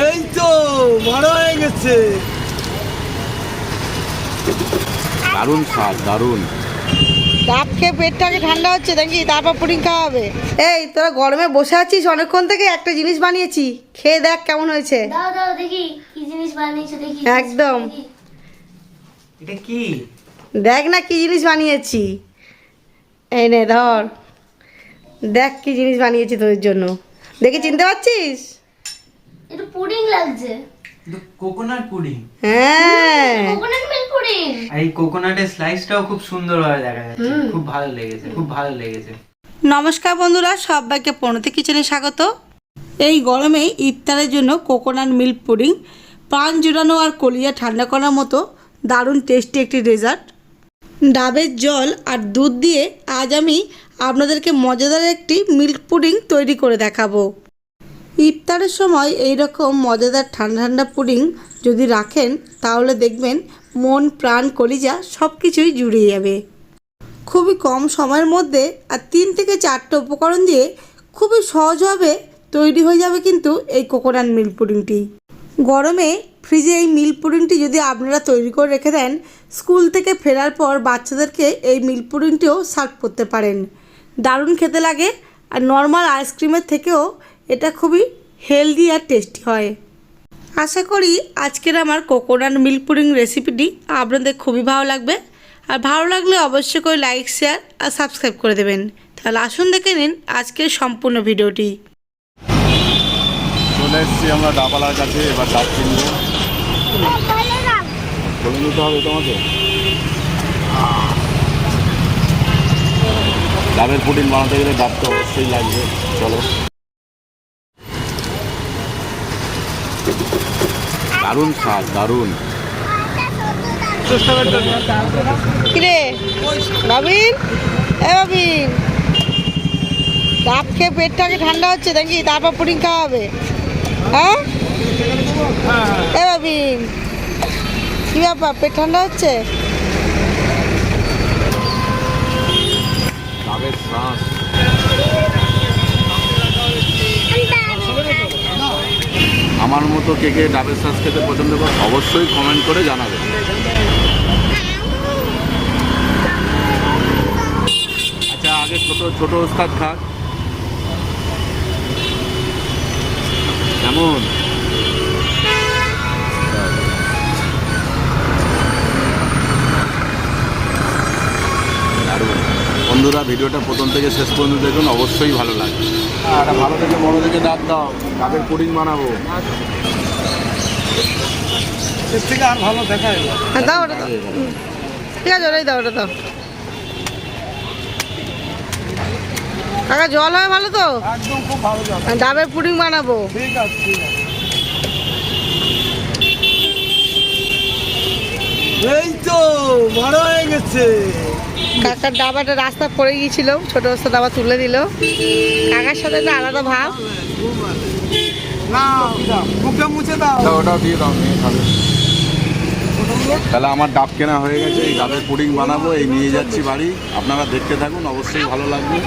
এই তো বড় হয়ে গেছে। দারুণ স্বাদ, দারুণ। ডাব খেয়ে পেটটাকে ঠান্ডা হচ্ছে নাকি, তারপর পুডিং খাওয়া হবে। এই তোরা গরমে বসে আছিস অনেকক্ষণ থেকে, একটা জিনিস বানিয়েছি, খেয়ে দেখ কেমন হয়েছে। দাও দাও দেখি কি জিনিস বানিয়েছো দেখি। একদম। দেখি। এটা কি? দেখ না কি জিনিস বানিয়েছি। এই নে ধর, দেখ কি জিনিস বানিয়েছি তোদের জন্য। দেখে চিনতে পারছিস? এটা পুডিং লাগছে। Coconut pudding. হ্যাঁ, কোকোনাট মিল্ক পুডিং। এই কোকোনাটের স্লাইসটাও খুব সুন্দরভাবে দেখা যাচ্ছে। খুব ভালো লেগেছে, খুব ভালো লেগেছে। নমস্কার বন্ধুরা, সবাইকে প্রণতি কিচেনে স্বাগত। এই গরমে ইফতারের জন্য কোকোনাট মিল্ক পুডিং প্রাণ জুড়ানো আর কলিজা ঠান্ডা করার মতো দারুণ টেস্টি একটি ডেজার্ট। ডাবের জল আর দুধ দিয়ে আজ আমি আপনাদেরকে মজাদার একটি মিল্ক পুডিং তৈরি করে দেখাবো। ইফতারের সময় এই রকম মজাদার ঠান্ডা ঠান্ডা পুডিং যদি রাখেন তাহলে দেখবেন মন প্রাণ কলিজা সব কিছুই জুড়িয়ে যাবে। খুবই কম সময়ের মধ্যে আর 3 থেকে 4টে উপকরণ দিয়ে খুবই সহজভাবে তৈরি হয়ে যাবে কিন্তু এই কোকোনাট মিল্ক পুডিংটি। গরমে ফ্রিজে এই মিল্ক পুডিংটি যদি আপনারা তৈরি করে রেখে দেন, স্কুল থেকে ফেরার পর বাচ্চাদেরকে এই মিল্ক পুডিংটিও সার্ভ করতে পারেন। দারুণ খেতে লাগে আর নর্মাল আইসক্রিমের থেকেও এটা খুবই হেলদি আর টেস্টি হয়। আশা করি আজকের আমার কোকোনাট মিল্ক পুডিং রেসিপিটি আপনাদের খুবই ভালো লাগবে। আর ভালো লাগলে অবশ্যই করে লাইক, শেয়ার আর সাবস্ক্রাইব করে দেবেন। তাহলে আসুন দেখে নিন আজকের সম্পূর্ণ ভিডিওটি। চলে এসেছি আমরা ডাবালার কাছে, এবার ডাব কিনবো। করে নিতে হবে তোমাকে। ডাবের পুডিং বানাতে গেলে ডাব তো অবশ্যই লাগবে। চলো। দারুণ স্বাদ, দারুণ। কিরে বাবিন, এ বাবিন, ডাব খেয়ে পেটটাকে ঠান্ডা হচ্ছে নাকি, তারপর পুডিং খাওয়া হবে। হ্যাঁ এ বাবিন, কি ব্যাপার, পেট ঠান্ডা হচ্ছে? ডাবের শ্বাস। আমার মতো কে কে ডাবের শ্বাস খেতে পছন্দ করে অবশ্যই কমেন্ট করে জানাবেন। আচ্ছা, আগে ছোট ছোট ওস্তাদ খাক। কেমন? দারুণ। বন্ধুরা, ভিডিওটা প্রথম থেকে শেষ পর্যন্ত দেখুন, অবশ্যই ভালো লাগবে। আর ভালো থেকে বড় থেকে ডাব দাও, ডাবের পুডিং বানাবো। এর থেকে আর ভালো দেখা যায় না। দাও ওটা দাও, ঠিক আছে ওটাই দাও, ওটা দাও। কাকা জল হয় ভালো তো? একদম খুব ভালো যাবে। ডাবের পুডিং বানাবো। ঠিক আছে, ঠিক আছে। এই তো বড় হয়ে গেছে। কাকার ডাবাটা রাস্তা পড়ে গিয়েছিল, ছোট বস্তা ডাবা তুলে দিল। কাকার সাথে একটা আলাদা ভাব। না, মুখে মুছে দাও। ওটাও দিয়ে দাও, নিয়ে খাবে। তাহলে আমার ডাব কেনা হয়ে গেছে, এই ডাবের পুডিং বানাবো, এই নিয়ে যাচ্ছি বাড়ি। আপনারা দেখতে থাকুন, অবশ্যই ভালো লাগবে।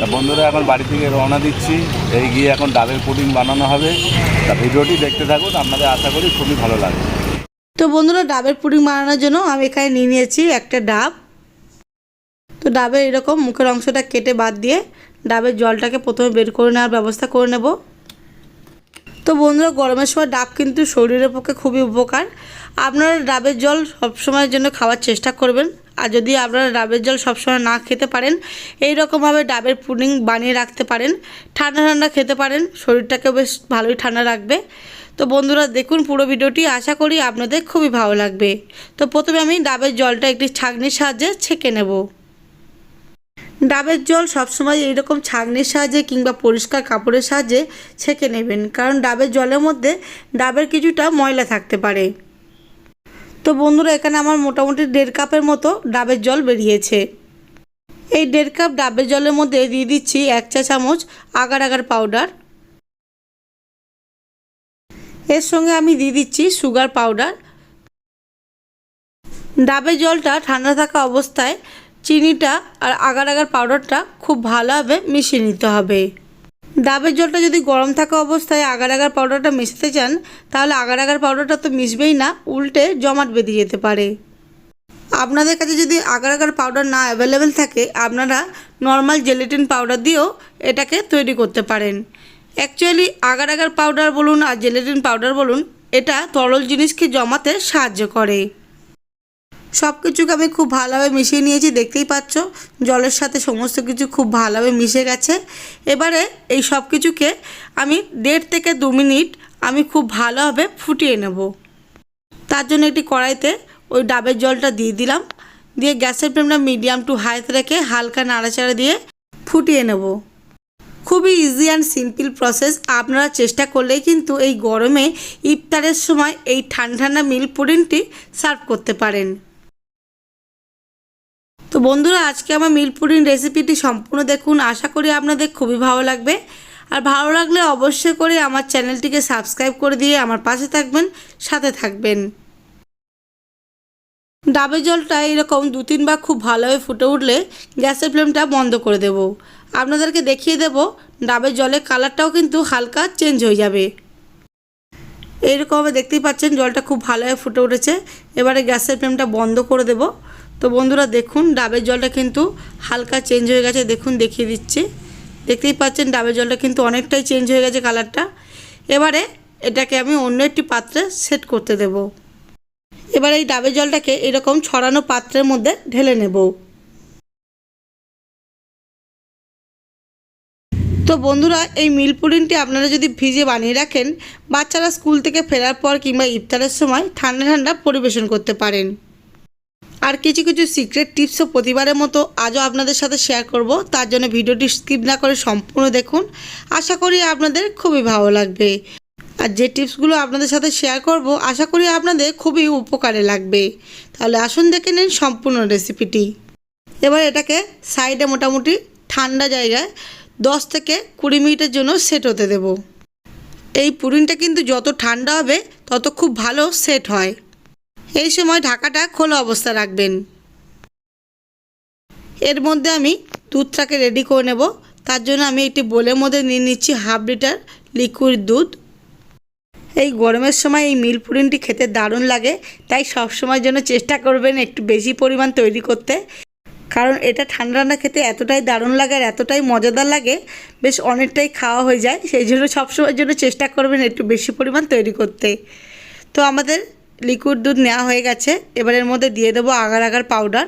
তা বন্ধুরা, এখন বাড়ি থেকে রওনা দিচ্ছি, এই গিয়ে এখন ডাবের পুডিং বানানো হবে। তা ভিডিওটি দেখতে থাকুন, আপনাদের আশা করি খুবই ভালো লাগবে। তো বন্ধুরা, ডাবের পুডিং বানানোর জন্য আমি এখানে নিয়ে নিয়েছি একটা ডাব। তো ডাবের এরকম মুখের অংশটা কেটে বাদ দিয়ে ডাবের জলটাকে প্রথমে বের করে নেওয়ার ব্যবস্থা করে নেব। তো বন্ধুরা, গরমের সময় ডাব কিন্তু শরীরের পক্ষে খুবই উপকার। আপনারা ডাবের জল সবসময়ের জন্য খাওয়ার চেষ্টা করবেন। আর যদি আপনারা ডাবের জল সবসময় না খেতে পারেন, এই রকমভাবে ডাবের পুডিং বানিয়ে রাখতে পারেন, ঠান্ডা ঠান্ডা খেতে পারেন, শরীরটাকে বেশ ভালোই ঠান্ডা রাখবে। তো বন্ধুরা দেখুন পুরো ভিডিওটি, আশা করি আপনাদের খুবই ভালো লাগবে। তো প্রথমে আমি ডাবের জলটা একটি ছাঁকনির সাহায্যে ছেঁকে নেব। ডাবের জল সবসময় এইরকম ছাঁকনির সাহায্যে কিংবা পরিষ্কার কাপড়ের সাহায্যে ছেঁকে নেবেন, কারণ ডাবের জলের মধ্যে ডাবের কিছুটা ময়লা থাকতে পারে। তো বন্ধুরা, এখানে আমার মোটামুটি 1.5 কাপের মতো ডাবের জল বেরিয়েছে। এই 1.5 কাপ ডাবের জলের মধ্যে দিয়ে দিচ্ছি 1 চা চামচ আগার আগার পাউডার। এর সঙ্গে আমি দিয়ে দিচ্ছি সুগার পাউডার। ডাবের জলটা ঠান্ডা থাকা অবস্থায় চিনিটা আর আগার আগার পাউডারটা খুব ভালোভাবে মিশিয়ে নিতে হবে। ডাবের জলটা যদি গরম থাকা অবস্থায় আগার আগার পাউডারটা মেশাতে চান, তাহলে আগার আগার পাউডারটা তো মিশবেই না, উল্টে জমাট বেঁধে যেতে পারে। আপনাদের কাছে যদি আগার আগার পাউডার না অ্যাভেলেবেল থাকে, আপনারা নর্মাল জেলেটিন পাউডার দিয়েও এটাকে তৈরি করতে পারেন। অ্যাকচুয়ালি আগার আগার পাউডার বলুন আর জেলেটিন পাউডার বলুন, এটা তরল জিনিসকে জমাতে সাহায্য করে। সব কিছুকে আমি খুব ভালোভাবে মিশিয়ে নিয়েছি, দেখতেই পাচ্ছ জলের সাথে সমস্ত কিছু খুব ভালোভাবে মিশে গেছে। এবারে এই সব কিছুকে আমি 1.5 থেকে 2 মিনিট আমি খুব ভালোভাবে ফুটিয়ে নেব। তার জন্য একটি কড়াইতে ওই ডাবের জলটা দিয়ে দিলাম, দিয়ে গ্যাসের ফ্লেমটা মিডিয়াম টু হাইতে রেখে হালকা নাড়াচাড়া দিয়ে ফুটিয়ে নেব। খুবই ইজি অ্যান্ড সিম্পল প্রসেস। আপনারা চেষ্টা করলেই কিন্তু এই গরমে ইফতারের সময় এই ঠান্ডা ঠান্ডা মিল্ক পুডিংটি সার্ভ করতে পারেন। তো বন্ধুরা, আজকে আমার মিল্ক পুডিং রেসিপিটি সম্পূর্ণ দেখুন, আশা করি আপনাদের খুবই ভালো লাগবে। আর ভালো লাগলে অবশ্যই করে আমার চ্যানেলটিকে সাবস্ক্রাইব করে দিয়ে আমার পাশে থাকবেন, সাথে থাকবেন। ডাবের জলটা এরকম 2-3 বার খুব ভালোভাবে ফুটে উঠলে গ্যাসের ফ্লেমটা বন্ধ করে দেব। আপনাদেরকে দেখিয়ে দেব ডাবের জলের কালারটাও কিন্তু হালকা চেঞ্জ হয়ে যাবে। এইরকমভাবে দেখতেই পাচ্ছেন জলটা খুব ভালোভাবে ফুটে উঠেছে। এবারে গ্যাসের ফ্লেমটা বন্ধ করে দেব। তো বন্ধুরা দেখুন, ডাবের জলটা কিন্তু হালকা চেঞ্জ হয়ে গেছে, দেখুন দেখিয়ে দিচ্ছি। দেখতেই পাচ্ছেন ডাবের জলটা কিন্তু অনেকটাই চেঞ্জ হয়ে গেছে কালারটা। এবারে এটাকে আমি অন্য একটি পাত্রে সেট করতে দেব। এবারে এই ডাবের জলটাকে এরকম ছড়ানো পাত্রের মধ্যে ঢেলে নেব। তো বন্ধুরা, এই মিল্ক পুডিংটি আপনারা যদি ফ্রিজে বানিয়ে রাখেন, বাচ্চারা স্কুল থেকে ফেরার পর কিংবা ইফতারের সময় ঠান্ডা ঠান্ডা পরিবেশন করতে পারেন। আর কিছু কিছু সিক্রেট টিপসও প্রতিবারের মতো আজও আপনাদের সাথে শেয়ার করব, তার জন্য ভিডিওটি স্কিপ না করে সম্পূর্ণ দেখুন। আশা করি আপনাদের খুবই ভালো লাগবে। আর যে টিপসগুলো আপনাদের সাথে শেয়ার করব, আশা করি আপনাদের খুবই উপকারে লাগবে। তাহলে আসুন দেখে নিন সম্পূর্ণ রেসিপিটি। এবার এটাকে সাইডে মোটামুটি ঠান্ডা জায়গায় 10 থেকে 20 মিনিটের জন্য সেট হতে দেব। এই পুডিংটা কিন্তু যত ঠান্ডা হবে তত খুব ভালো সেট হয়। এই সময় ঢাকাটা খোলা অবস্থা রাখবেন। এর মধ্যে আমি দুধটাকে রেডি করে নেব। তার জন্য আমি একটি বোলের মধ্যে নিয়ে নিচ্ছি 1/2 লিটার লিকুইড দুধ। এই গরমের সময় এই মিল্ক পুডিংটি খেতে দারুণ লাগে, তাই সবসময়ের জন্য চেষ্টা করবেন একটু বেশি পরিমাণ তৈরি করতে, কারণ এটা ঠান্ডা ঠান্ডা খেতে এতটাই দারুণ লাগে আর এতটাই মজাদার লাগে, বেশ অনেকটাই খাওয়া হয়ে যায়। সেই জন্য সবসময়ের জন্য চেষ্টা করবেন একটু বেশি পরিমাণ তৈরি করতে। তো আমাদের লিকুইড দুধ নেওয়া হয়ে গেছে। এবার এর মধ্যে দিয়ে দেবো আগার আগার পাউডার।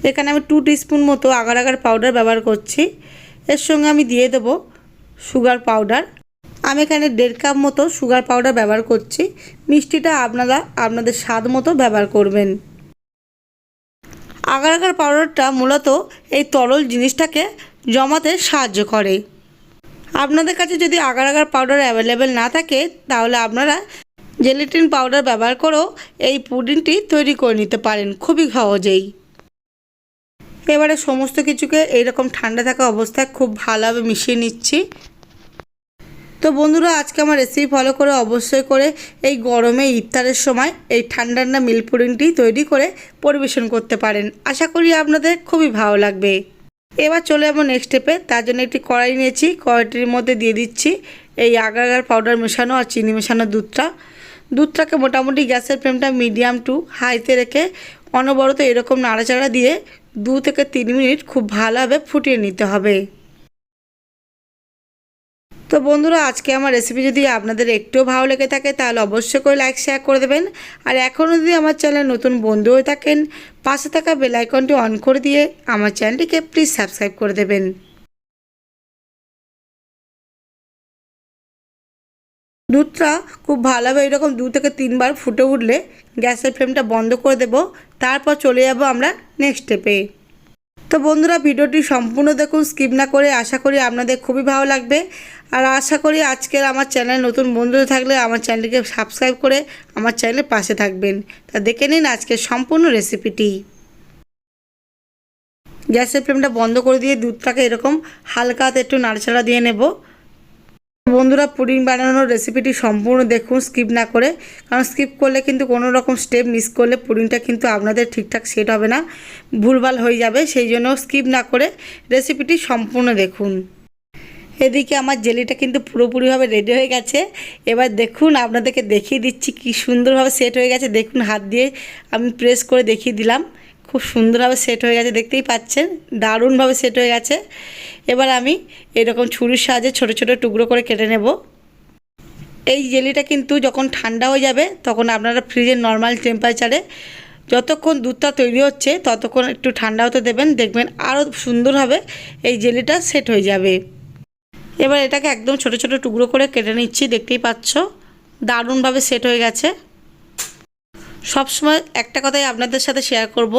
এখানে আমি 2 টিস্পুন মতো আগার আগার পাউডার ব্যবহার করছি। এর সঙ্গে আমি দিয়ে দেবো সুগার পাউডার। আমি এখানে 1.5 কাপ মতো সুগার পাউডার ব্যবহার করছি। মিষ্টিটা আপনারা আপনাদের স্বাদ মতো ব্যবহার করবেন। আগার আগার পাউডারটা মূলত এই তরল জিনিসটাকে জমাতে সাহায্য করে। আপনাদের কাছে যদি আগার আগার পাউডার অ্যাভেলেবেল না থাকে, তাহলে আপনারা জেলেটিন পাউডার ব্যবহার করেও এই পুডিংটি তৈরি করে নিতে পারেন খুবই সহজেই। এবারে সমস্ত কিছুকে এইরকম ঠান্ডা থাকা অবস্থায় খুব ভালোভাবে মিশিয়ে নিচ্ছি। তো বন্ধুরা, আজকে আমার রেসিপি ফলো করে অবশ্যই করে এই গরমে ইফতারের সময় এই ঠান্ডা ঠান্ডা মিল্ক পুডিংটি তৈরি করে পরিবেশন করতে পারেন। আশা করি আপনাদের খুবই ভালো লাগবে। এবার চলে যাবো নেক্সট স্টেপে। তার জন্য একটি কড়াই নিয়েছি, কড়াইটির মধ্যে দিয়ে দিচ্ছি এই আগার আগার পাউডার মেশানো আর চিনি মেশানো দুধটাকে মোটামুটি গ্যাসের ফ্লেমটা মিডিয়াম টু হাইতে রেখে অনবরত এরকম নাড়াচাড়া দিয়ে 2 থেকে 3 মিনিট খুব ভালোভাবে ফুটিয়ে নিতে হবে। তো বন্ধুরা, আজকে আমার রেসিপি যদি আপনাদের একটুও ভালো লেগে থাকে, তাহলে অবশ্যই করে লাইক শেয়ার করে দেবেন। আর এখনও যদি আমার চ্যানেল নতুন বন্ধু হয়ে থাকেন, পাশে থাকা বেল আইকনটি অন করে দিয়ে আমার চ্যানেলটিকে প্লিজ সাবস্ক্রাইব করে দেবেন। দুধটা খুব ভালোভাবে এরকম 2 থেকে 3 বার ফুটে উঠলে গ্যাসের ফ্লেমটা বন্ধ করে দেব। তারপর চলে যাব আমরা নেক্সট স্টেপে। তো বন্ধুরা, ভিডিওটি সম্পূর্ণ দেখুন, স্কিপ না করে। আশা করি আপনাদের খুবই ভালো লাগবে। আর আশা করি আজকের আমার চ্যানেল নতুন বন্ধু থাকলে আমার চ্যানেলটিকে সাবস্ক্রাইব করে আমার চ্যানেলের পাশে থাকবেন। তা দেখে নিন আজকের সম্পূর্ণ রেসিপিটি। গ্যাসের ফ্লেমটা বন্ধ করে দিয়ে দুধটাকে এরকম হালকা হাতে একটু নাড়াচাড়া দিয়ে নেব। বন্ধুরা, পুডিং বানানোর রেসিপিটি সম্পূর্ণ দেখুন স্কিপ না করে, কারণ স্কিপ করলে কিন্তু কোনো রকম স্টেপ মিস করলে পুডিংটা কিন্তু আপনাদের ঠিকঠাক সেট হবে না, ভুলভাল হয়ে যাবে। সেই জন্য স্কিপ না করে রেসিপিটি সম্পূর্ণ দেখুন। এদিকে আমার জেলিটা কিন্তু পুরোপুরিভাবে রেডি হয়ে গেছে। এবার দেখুন আপনাদেরকে দেখিয়ে দিচ্ছি কি সুন্দরভাবে সেট হয়ে গেছে। দেখুন হাত দিয়ে আমি প্রেস করে দেখিয়ে দিলাম, খুব সুন্দরভাবে সেট হয়ে গেছে, দেখতেই পাচ্ছেন দারুণভাবে সেট হয়ে গেছে। এবার আমি এরকম ছুরির সাহায্যে ছোট ছোট টুকরো করে কেটে নেব। এই জেলিটা কিন্তু যখন ঠান্ডা হয়ে যাবে তখন আপনারা ফ্রিজের নর্মাল টেম্পারেচারে যতক্ষণ দুধটা তৈরি হচ্ছে ততক্ষণ একটু ঠান্ডা হতে দেবেন, দেখবেন আরও সুন্দরভাবে এই জেলিটা সেট হয়ে যাবে। এবার এটাকে একদম ছোট ছোট টুকরো করে কেটে নিচ্ছি, দেখতেই পাচ্ছ দারুণভাবে সেট হয়ে গেছে। সবসময় একটা কথাই আপনাদের সাথে শেয়ার করব,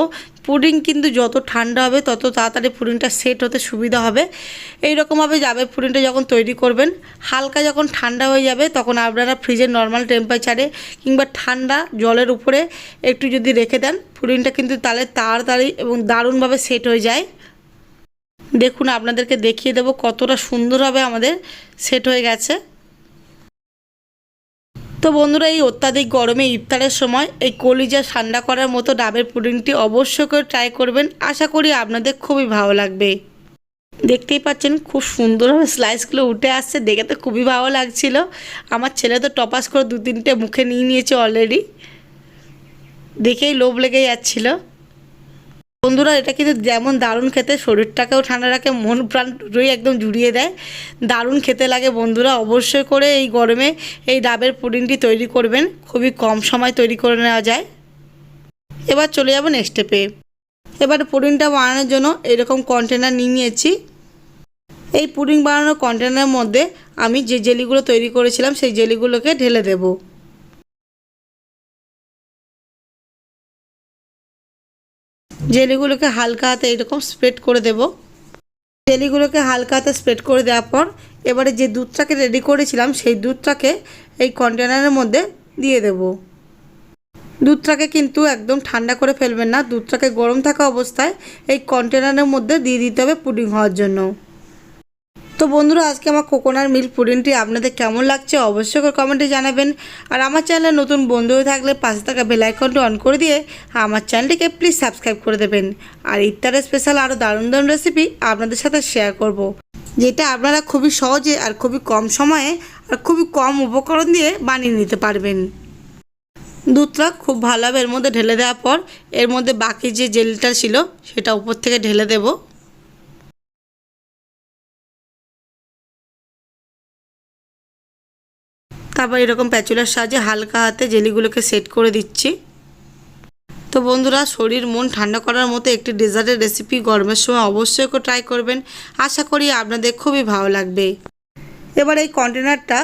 পুডিং কিন্তু যত ঠান্ডা হবে তত তাড়াতাড়ি পুডিংটা সেট হতে সুবিধা হবে। এই রকমভাবে যাবে পুডিংটা যখন তৈরি করবেন, হালকা যখন ঠান্ডা হয়ে যাবে তখন আপনারা ফ্রিজের নর্মাল টেম্পারেচারে কিংবা ঠান্ডা জলের উপরে একটু যদি রেখে দেন, পুডিংটা কিন্তু তাহলে তাড়াতাড়ি এবং দারুণভাবে সেট হয়ে যায়। দেখুন আপনাদেরকে দেখিয়ে দেবো কতটা সুন্দরভাবে আমাদের সেট হয়ে গেছে। তো বন্ধুরা, এই অত্যাধিক গরমে ইফতারের সময় এই কলিজা ঠান্ডা করার মতো ডাবের পুডিংটি অবশ্যই করে ট্রাই করবেন, আশা করি আপনাদের খুবই ভালো লাগবে। দেখতেই পাচ্ছেন খুব সুন্দরভাবে স্লাইসগুলো উঠে আসছে, দেখে তো খুবই ভালো লাগছিল। আমার ছেলে তো টপাস করে 2-3টে মুখে নিয়ে নিয়েছে অলরেডি, দেখেই লোভ লেগে যাচ্ছিলো। বন্ধুরা, এটা কিন্তু যেমন দারুণ খেতে, শরীরটাকেও ঠান্ডা রাখে, মন প্রাণ দুটোই একদম জুড়িয়ে দেয়, দারুণ খেতে লাগে। বন্ধুরা অবশ্যই করে এই গরমে এই ডাবের পুডিংটি তৈরি করবেন, খুবই কম সময় তৈরি করে নেওয়া যায়। এবার চলে যাব নেক্সট স্টেপে। এবার পুডিংটা বানানোর জন্য এরকম কন্টেনার নিয়ে নিয়েছি। এই পুডিং বানানোর কন্টেনারের মধ্যে আমি যে জেলিগুলো তৈরি করেছিলাম সেই জেলিগুলোকে ঢেলে দেবো। জেলিগুলোকে হালকা হাতে এরকম স্প্রেড করে দেব। জেলিগুলোকে হালকা হাতে স্প্রেড করে দেওয়ার পর এবারে যে দুধটাকে রেডি করেছিলাম সেই দুধটাকে এই কন্টেনারের মধ্যে দিয়ে দেব। দুধটাকে কিন্তু একদম ঠান্ডা করে ফেলবেন না, দুধটাকে গরম থাকা অবস্থায় এই কন্টেনারের মধ্যে দিয়ে দিতে হবে পুডিং হওয়ার জন্য। তো বন্ধুরা, আজকে আমার কোকোনাট মিল্ক পুডিংটি আপনাদের কেমন লাগছে অবশ্যই করে কমেন্টে জানাবেন। আর আমার চ্যানেলে নতুন বন্ধু হয়ে থাকলে পাশে থাকা বেল আইকনটি অন করে দিয়ে আমার চ্যানেলটিকে প্লিজ সাবস্ক্রাইব করে দেবেন। আর ইফতারের স্পেশাল আরও দারুণ দারুণ রেসিপি আপনাদের সাথে শেয়ার করব, যেটা আপনারা খুবই সহজে আর খুবই কম সময়ে আর খুবই কম উপকরণ দিয়ে বানিয়ে নিতে পারবেন। দুধটা খুব ভালোভাবে এর মধ্যে ঢেলে দেওয়ার পর এর মধ্যে বাকি যে জেলটা ছিল সেটা উপর থেকে ঢেলে দেবো। তারপর এরকম প্যাচুলার সাহায্যে হালকা হাতে জেলিগুলোকে সেট করে দিচ্ছি। তো বন্ধুরা, শরীর মন ঠান্ডা করার মতো একটি ডেজার্টের রেসিপি গরমের সময় অবশ্যই করে ট্রাই করবেন, আশা করি আপনাদের খুবই ভালো লাগবে। এবার এই কন্টেনারটা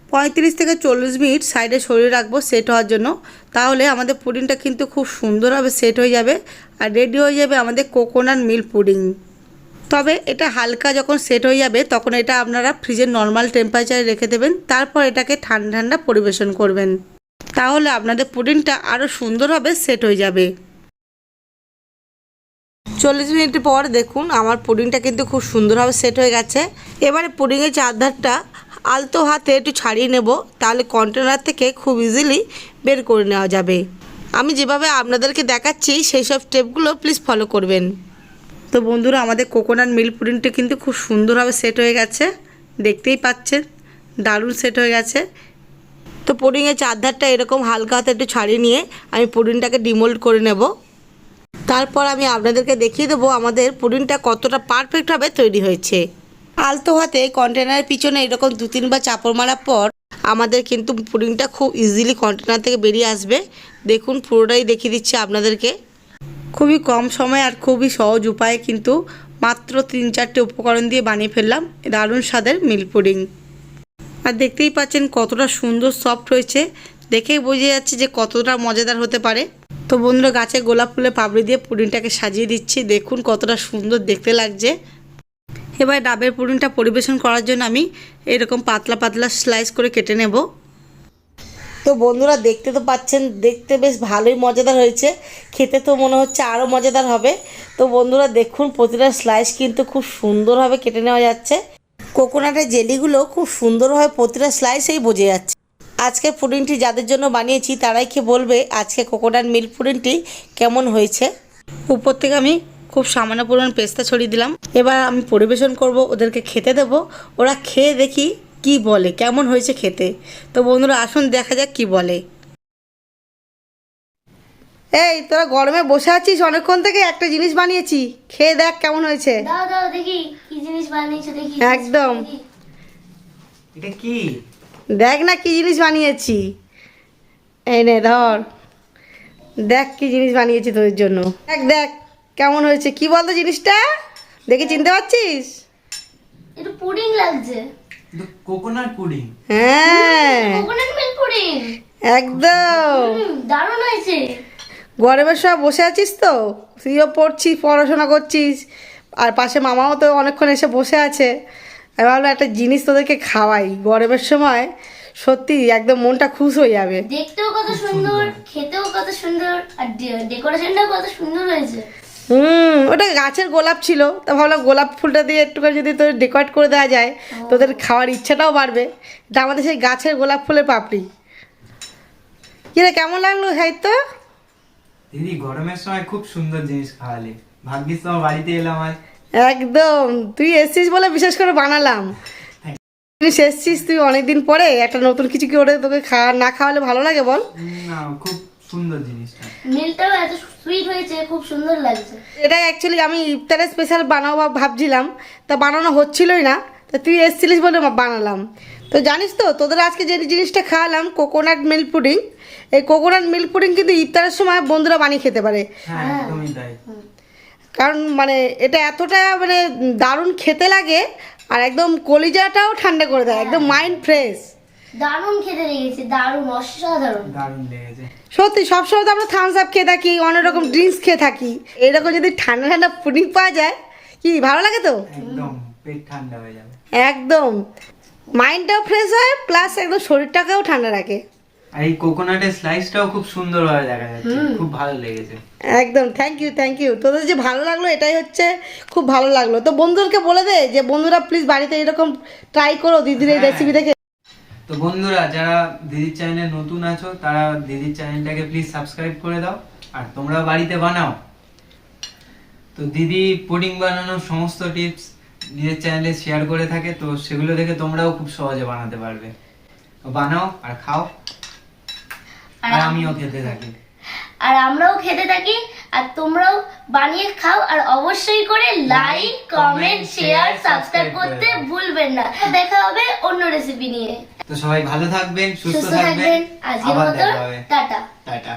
35 থেকে 40 মিনিট সাইডে সরিয়ে রাখবো সেট হওয়ার জন্য, তাহলে আমাদের পুডিংটা কিন্তু খুব সুন্দরভাবে সেট হয়ে যাবে আর রেডি হয়ে যাবে আমাদের কোকোনাট মিল্ক পুডিং। তবে এটা হালকা যখন সেট হয়ে যাবে তখন এটা আপনারা ফ্রিজের নর্মাল টেম্পারেচারে রেখে দেবেন, তারপর এটাকে ঠান্ডা ঠান্ডা পরিবেশন করবেন, তাহলে আপনাদের পুডিংটা আরও সুন্দরভাবে সেট হয়ে যাবে। 40 মিনিট পর দেখুন আমার পুডিংটা কিন্তু খুব সুন্দরভাবে সেট হয়ে গেছে। এবারে পুডিংয়ের চারধারটা আলতো হাতে একটু ছাড়িয়ে নেব, তাহলে কন্টেনার থেকে খুব ইজিলি বের করে নেওয়া যাবে। আমি যেভাবে আপনাদেরকে দেখাচ্ছি সেই সব স্টেপগুলো প্লিজ ফলো করবেন। তো বন্ধুরা, আমাদের কোকোনাট মিল্ক পুডিংটা কিন্তু খুব সুন্দরভাবে সেট হয়ে গেছে, দেখতেই পাচ্ছেন দারুণ সেট হয়ে গেছে। তো পুডিংয়ের চারধারটা এরকম হালকা হাতে একটু ছাড়িয়ে নিয়ে আমি পুডিংটাকে ডিমোল্ড করে নেব। তারপর আমি আপনাদেরকে দেখিয়ে দেবো আমাদের পুডিংটা কতটা পারফেক্টভাবে তৈরি হয়েছে। আলতো হাতে কন্টেনারের পিছনে এরকম 2-3 বার চাপড় মারার পর আমাদের কিন্তু পুডিংটা খুব ইজিলি কন্টেনার থেকে বেরিয়ে আসবে। দেখুন পুরোটাই দেখিয়ে দিচ্ছি আপনাদেরকে। খুবই কম সময় আর খুবই সহজ উপায়ে কিন্তু মাত্র 3-4টে উপকরণ দিয়ে বানিয়ে ফেললাম দারুণ স্বাদের মিল্ক পুডিং। আর দেখতেই পাচ্ছেন কতটা সুন্দর সফট হয়েছে, দেখেই বোঝা যাচ্ছে যে কতটা মজাদার হতে পারে। তো বন্ধুরা, গাছে গোলাপ ফুলের পাপড়ি দিয়ে পুডিংটাকে সাজিয়ে দিচ্ছি, দেখুন কতটা সুন্দর দেখতে লাগছে। এবার ডাবের পুডিংটা পরিবেশন করার জন্য আমি এরকম পাতলা পাতলা স্লাইস করে কেটে নেব। তো বন্ধুরা, দেখতে তো পাচ্ছেন, দেখতে বেশ ভালোই মজাদার হয়েছে, খেতে তো মনে হচ্ছে আরও মজাদার হবে। তো বন্ধুরা দেখুন প্রতিটা স্লাইস কিন্তু খুব সুন্দরভাবে কেটে নেওয়া যাচ্ছে। কোকোনাটের জেলিগুলো খুব সুন্দরভাবে প্রতিটা স্লাইসেই বোঝা যাচ্ছে। আজকের পুডিংটি যাদের জন্য বানিয়েছি তারাই খেয়ে বলবে আজকে কোকোনাট মিল্ক পুডিংটি কেমন হয়েছে। উপর থেকে আমি খুব সামান্য পরিমাণ পেস্তা ছড়িয়ে দিলাম। এবার আমি পরিবেশন করব, ওদেরকে খেতে দেবো। ওরা খেয়ে দেখি কি বলে, কেমন হয়েছে খেতে। তো বন্ধুরা আসুন দেখা যাক কি বলে। এই তোরা গরমে বসে আছিস অনেকক্ষণ থেকে, একটা জিনিস বানিয়েছি, খেয়ে দেখ কেমন হয়েছে। দাও দাও দেখি কি জিনিস বানিয়েছো দেখি। একদম। দেখি। এটা কি? দেখ না কি জিনিস বানিয়েছি। এই নে ধর, দেখ কি জিনিস বানিয়েছি তোর জন্য। দেখ দেখ কেমন হয়েছে, কি বলতো জিনিসটা, দেখে চিনতে পারছিস? এটা পুডিং লাগছে। Coconut pudding. হ্যাঁ কোকোনাট মিল্ক পুডিং। একদম। দারুণ হয়েছে। গরমের সময় বসে আছিস তো, তুইও পড়ছিস, পড়াশোনা করছিস, আর পাশে মামাও তো অনেকক্ষণ এসে বসে আছে। আমি ভাবলাম একটা জিনিস তোদেরকে খাওয়াই গরমের সময়, সত্যি একদম মনটা খুশ হয়ে যাবে। দেখতেও কত সুন্দর, খেতেও কত সুন্দর, আর ডেকোরেশনটাও কত সুন্দর হয়েছে। ওটা গাছের গোলাপ ছিল, তা ভাবলাম গোলাপ ফুলটা দিয়ে একটুখানি যদি তোদের ডেকোরেট করে দেওয়া যায়, তোদের খাওয়ার ইচ্ছাটাও বাড়বে। এটা আমাদের সেই গাছের গোলাপ ফুলের পাপড়ি। কিরে কেমন লাগলো সাহিত্য? দিদি গরমের সময় খুব সুন্দর জিনিস খাওয়ালে, ভাগ্যিস তোমার বাড়িতে এলাম আজ। একদম, তুই এসছিস বলে বিশেষ করে বানালাম। তুই এসছিস, তুই অনেকদিন পরে একটা নতুন কিছু কি ওটা তোকে না খাওয়ালে ভালো লাগে বল? না, খুব সুন্দর জিনিসটা। মিল্কটাও এত সুইট হয়েছে, খুব সুন্দর লাগছে। এটা অ্যাকচুয়ালি আমি ইফতারে স্পেশাল বানাবো ভাবছিলাম, তা বানানো হচ্ছিলই না, তা তুই এসছিলিস বলে বানালাম। তো জানিস তো তোদের আজকে যে জিনিসটা খাওয়ালাম কোকোনাট মিল্ক পুডিং, এই কোকোনাট মিল্ক পুডিং কিন্তু ইফতারের সময় বন্ধুরা বানিয়ে খেতে পারে। হ্যাঁ একদমই তাই। কারণ মানে এটা এতটা মানে দারুণ খেতে লাগে, আর একদম কলিজাটাও ঠান্ডা করে দেয়, একদম মাইন্ড ফ্রেশ। দারুণ খেতে লেগেছে, দারুণ, অসাধারণ। দারুণ লেগেছে। সত্যি সবসময় তো আমরা থামস আপ খেয়ে থাকি, অনেক রকম ড্রিঙ্কস খেয়ে থাকি, এরকম যদি ঠান্ডা ঠান্ডা পুডিং পাওয়া যায় কি ভালো লাগে তো। একদম পেট ঠান্ডা হয়ে যাবে। একদম মাইন্ডটাও ফ্রেশ হয়, প্লাস একদম শরীরটাকেও ঠান্ডা রাখে। আর এই কোকোনাটের স্লাইসটাও খুব সুন্দরভাবে দেখা যাচ্ছে, খুব ভালো লেগেছে। একদম থ্যাংক ইউ। তোদের যে ভালো লাগলো এটাই হচ্ছে খুব ভালো লাগলো। তো বন্ধুদেরকে বলে দে যে বন্ধুরা প্লিজ বাড়িতে এরকম ট্রাই করো দিদির এই রেসিপি দেখে। তো বন্ধুরা যারা দিদির চ্যানেলে নতুন আছো, তারা দিদির চ্যানেলটাকে প্লিজ সাবস্ক্রাইব করে দাও, আর তোমরা বাড়িতে বানাও। তো দিদি পুডিং বানানোর সমস্ত টিপস নিজের চ্যানেলে শেয়ার করে থাকে, তো সেগুলো দেখে তোমরাও খুব সহজে বানাতে পারবে। তো বানাও আর খাও, আর আমিও খেতে থাকি। আর আমরাও খেতে থাকি, আর তোমরাও বানিয়ে খাও, আর অবশ্যই করে লাইক, কমেন্ট, শেয়ার, সাবস্ক্রাইব করতে ভুলবেন না। দেখা হবে অন্য রেসিপি নিয়ে। তো সবাই ভালো থাকবেন, সুস্থ সুস্থ থাকবেন, থাকবেন। আজকের আবার মতো দেখা হবে। টাটা। টাটা।